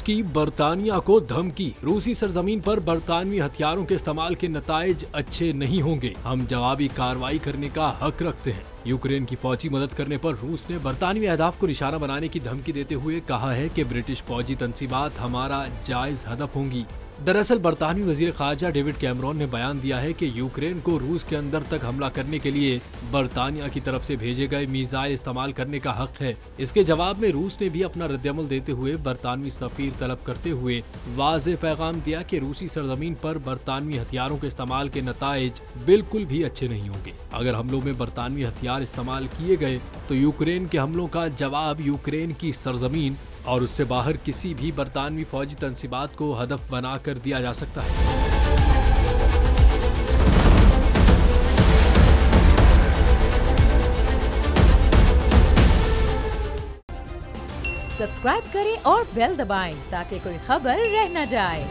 की बरतानिया को धमकी। रूसी सरजमीन पर बरतानवी हथियारों के इस्तेमाल के नताइज अच्छे नहीं होंगे। हम जवाबी कार्रवाई करने का हक रखते हैं। यूक्रेन की फौजी मदद करने पर रूस ने बरतानवी अहदाफ को निशाना बनाने की धमकी देते हुए कहा है कि ब्रिटिश फौजी तंसीबात हमारा जायज हदफ होंगी। दरअसल बरतानवी वजीर खारजा डेविड कैमरॉन ने बयान दिया है कि यूक्रेन को रूस के अंदर तक हमला करने के लिए बरतानिया की तरफ से भेजे गए मिसाइल इस्तेमाल करने का हक है। इसके जवाब में रूस ने भी अपना रद्दअमल देते हुए बरतानवी सफीर तलब करते हुए वाज़ेह पैगाम दिया कि रूसी सरजमीन पर बरतानवी हथियारों के इस्तेमाल के नताइज बिल्कुल भी अच्छे नहीं होंगे। अगर हमलों में बरतानवी हथियार इस्तेमाल किए गए तो यूक्रेन के हमलों का जवाब यूक्रेन की सरजमीन और उससे बाहर किसी भी बरतानवी फौजी तंसीबात को हदफ बनाकर दिया जा सकता है। सब्सक्राइब करें और बेल दबाएं ताकि कोई खबर रह न जाए।